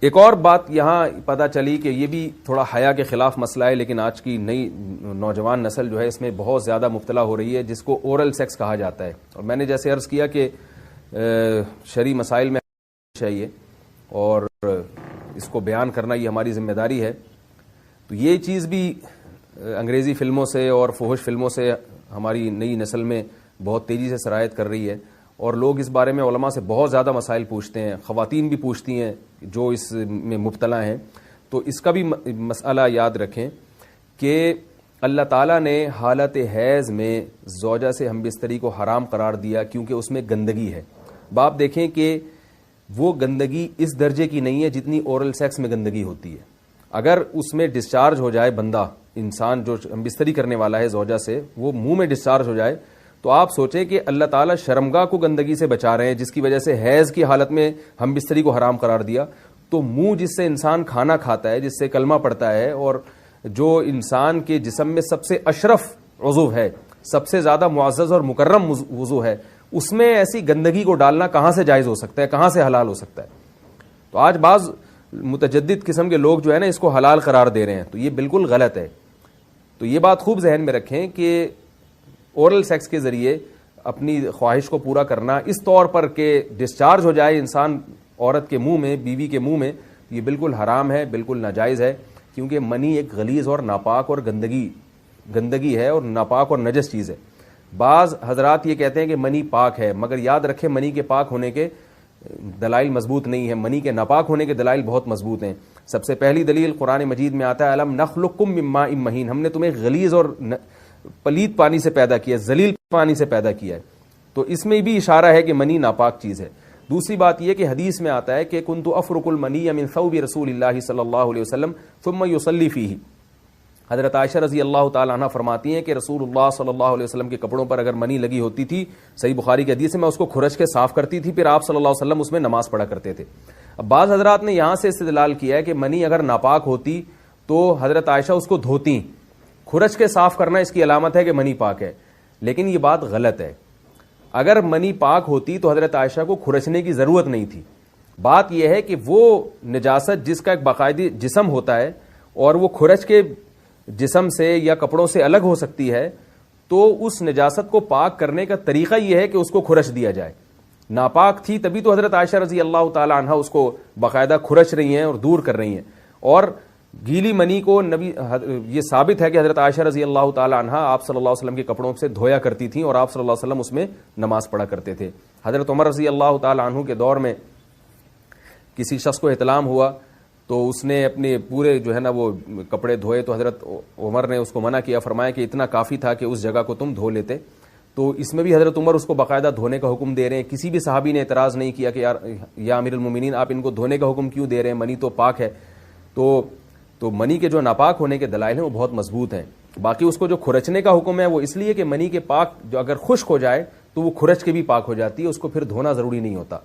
ایک اور بات یہاں پتہ چلی کہ یہ بھی تھوڑا حیا کے خلاف مسئلہ ہے، لیکن آج کی نئی نوجوان نسل جو ہے اس میں بہت زیادہ مبتلا ہو رہی ہے، جس کو اورل سیکس کہا جاتا ہے. اور میں نے جیسے عرض کیا کہ شرعی مسائل میں چاہیے اور اس کو بیان کرنا یہ ہماری ذمہ داری ہے. تو یہ چیز بھی انگریزی فلموں سے اور فحش فلموں سے ہماری نئی نسل میں بہت تیزی سے سرایت کر رہی ہے، اور لوگ اس بارے میں علماء سے بہت زیادہ مسائل پوچھتے ہیں، خواتین بھی پوچھتی ہیں جو اس میں مبتلا ہیں. تو اس کا بھی مسئلہ یاد رکھیں کہ اللہ تعالیٰ نے حالت حیض میں زوجہ سے ہم بستری کو حرام قرار دیا کیونکہ اس میں گندگی ہے. باپ دیکھیں کہ وہ گندگی اس درجے کی نہیں ہے جتنی اورل سیکس میں گندگی ہوتی ہے. اگر اس میں ڈسچارج ہو جائے بندہ، انسان جو ہم بستری کرنے والا ہے زوجہ سے، وہ منہ میں ڈسچارج ہو جائے، تو آپ سوچیں کہ اللہ تعالیٰ شرمگاہ کو گندگی سے بچا رہے ہیں، جس کی وجہ سے حیض کی حالت میں ہم بستری کو حرام قرار دیا. تو منہ جس سے انسان کھانا کھاتا ہے، جس سے کلمہ پڑتا ہے، اور جو انسان کے جسم میں سب سے اشرف عضو ہے، سب سے زیادہ معزز اور مکرم عضو ہے، اس میں ایسی گندگی کو ڈالنا کہاں سے جائز ہو سکتا ہے، کہاں سے حلال ہو سکتا ہے؟ تو آج بعض متجدد قسم کے لوگ جو ہے نا اس کو حلال قرار دے رہے ہیں، تو یہ بالکل غلط ہے. تو یہ بات خوب ذہن میں رکھیں کہ اورل سیکس کے ذریعے اپنی خواہش کو پورا کرنا اس طور پر کہ ڈسچارج ہو جائے انسان عورت کے منہ میں، بیوی کے منہ میں، یہ بالکل حرام ہے، بالکل ناجائز ہے. کیونکہ منی ایک غلیظ اور ناپاک اور گندگی ہے، اور ناپاک اور نجس چیز ہے. بعض حضرات یہ کہتے ہیں کہ منی پاک ہے، مگر یاد رکھیں منی کے پاک ہونے کے دلائل مضبوط نہیں ہیں، منی کے ناپاک ہونے کے دلائل بہت مضبوط ہیں. سب سے پہلی دلیل قرآن مجید میں آتا ہے الم نخلقکم من ماء مہین، ہم نے تمہیں غلیظ اور پلید پانی سے پیدا کیا ہے، ذلیل پانی سے پیدا کیا ہے. تو اس میں بھی اشارہ ہے کہ منی ناپاک چیز ہے. دوسری بات یہ کہ حدیث میں آتا ہے کہ کنت افرق المنی من ثوب رسول اللہ صلی اللہ علیہ وسلم ثم یصلی فیہ. حضرت عائشہ رضی اللہ تعالی عنہ فرماتی ہیں کہ رسول اللہ صلی اللہ علیہ وسلم کے کپڑوں پر اگر منی لگی ہوتی تھی، صحیح بخاری کی حدیث ہے، میں اس کو کھرچ کے صاف کرتی تھی، پھر آپ صلی اللہ علیہ وسلم اس میں نماز پڑھا کرتے تھے. اب بعض حضرات نے یہاں سے استدلال کیا ہے کہ منی اگر ناپاک ہوتی تو حضرت عائشہ اس کو دھوتی، کھرچ کے صاف کرنا اس کی علامت ہے کہ منی پاک ہے. لیکن یہ بات غلط ہے. اگر منی پاک ہوتی تو حضرت عائشہ کو کھرچنے کی ضرورت نہیں تھی. بات یہ ہے کہ وہ نجاست جس کا ایک باقاعدی جسم ہوتا ہے اور وہ کھرچ کے جسم سے یا کپڑوں سے الگ ہو سکتی ہے، تو اس نجاست کو پاک کرنے کا طریقہ یہ ہے کہ اس کو کھرچ دیا جائے. ناپاک تھی تبھی تو حضرت عائشہ رضی اللہ تعالی عنہ اس کو باقاعدہ کھرچ رہی ہیں اور دور کر رہی ہیں. اور گیلی منی کو یہ ثابت ہے کہ حضرت عائشہ رضی اللہ تعالی عنہ آپ صلی اللہ علیہ وسلم کے کپڑوں سے دھویا کرتی تھیں اور آپ صلی اللہ علیہ وسلم اس میں نماز پڑھا کرتے تھے. حضرت عمر رضی اللہ تعالی عنہ کے دور میں کسی شخص کو احتلام ہوا تو اس نے اپنے پورے جو ہے نا وہ کپڑے دھوئے، تو حضرت عمر نے اس کو منع کیا، فرمایا کہ اتنا کافی تھا کہ اس جگہ کو تم دھو لیتے. تو اس میں بھی حضرت عمر اس کو باقاعدہ دھونے کا حکم دے رہے ہیں. کسی بھی صحابی نے اعتراض نہیں کیا کہ یا امیر المومنین آپ ان کو دھونے کا حکم کیوں دے رہے ہیں، منی تو پاک ہے. تو منی کے جو ناپاک ہونے کے دلائل ہیں وہ بہت مضبوط ہیں. باقی اس کو جو کھرچنے کا حکم ہے وہ اس لیے کہ منی کے پاک جو اگر خشک ہو جائے تو وہ کھرچ کے بھی پاک ہو جاتی ہے، اس کو پھر دھونا ضروری نہیں ہوتا.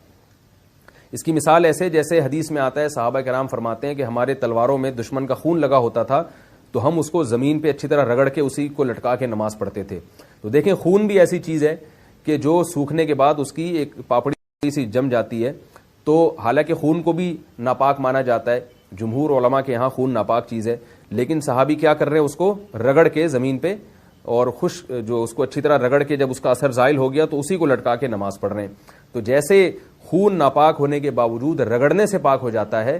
اس کی مثال ایسے جیسے حدیث میں آتا ہے، صحابہ کرام فرماتے ہیں کہ ہمارے تلواروں میں دشمن کا خون لگا ہوتا تھا تو ہم اس کو زمین پہ اچھی طرح رگڑ کے اسی کو لٹکا کے نماز پڑھتے تھے. تو دیکھیں خون بھی ایسی چیز ہے کہ جو سوکھنے کے بعد اس کی ایک پاپڑی سی جم جاتی ہے. تو حالانکہ خون کو بھی ناپاک مانا جاتا ہے، جمہور علماء کے یہاں خون ناپاک چیز ہے، لیکن صحابی کیا کر رہے ہیں، اس کو رگڑ کے زمین پہ اور جو اس کو اچھی طرح رگڑ کے جب اس کا اثر زائل ہو گیا تو اسی کو لٹکا کے نماز پڑھ رہے ہیں. تو جیسے خون ناپاک ہونے کے باوجود رگڑنے سے پاک ہو جاتا ہے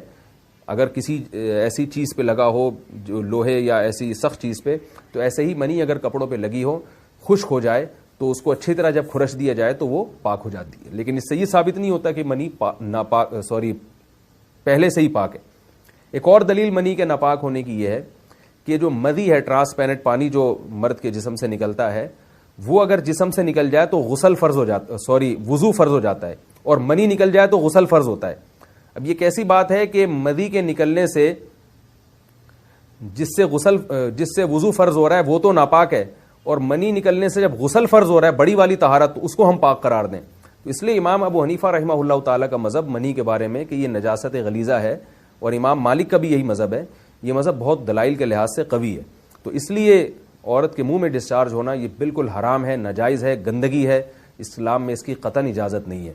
اگر کسی ایسی چیز پہ لگا ہو جو لوہے یا ایسی سخت چیز پہ، تو ایسے ہی منی اگر کپڑوں پہ لگی ہو، خشک ہو جائے تو اس کو اچھی طرح جب کھرچ دیا جائے تو وہ پاک ہو جاتی ہے. لیکن اس سے یہ ثابت نہیں ہوتا کہ منی پہلے سے ہی پاک ہے. ایک اور دلیل منی کے ناپاک ہونے کی یہ ہے کہ جو مدی ہے، ٹرانسپیرنٹ پانی جو مرد کے جسم سے نکلتا ہے، وہ اگر جسم سے نکل جائے تو وضو فرض ہو جاتا ہے، اور منی نکل جائے تو غسل فرض ہوتا ہے. اب یہ کیسی بات ہے کہ مدی کے نکلنے سے جس سے وضو فرض ہو رہا ہے وہ تو ناپاک ہے، اور منی نکلنے سے جب غسل فرض ہو رہا ہے بڑی والی طہارت، تو اس کو ہم پاک قرار دیں. تو اس لیے امام ابو حنیفہ رحمہ اللہ تعالیٰ کا مذہب منی کے بارے میں کہ یہ نجاست غلیظہ ہے، اور امام مالک کا بھی یہی مذہب ہے. یہ مذہب بہت دلائل کے لحاظ سے قوی ہے. تو اس لیے عورت کے منہ میں ڈسچارج ہونا یہ بالکل حرام ہے، ناجائز ہے، گندگی ہے. اسلام میں اس کی قطعاً اجازت نہیں ہے.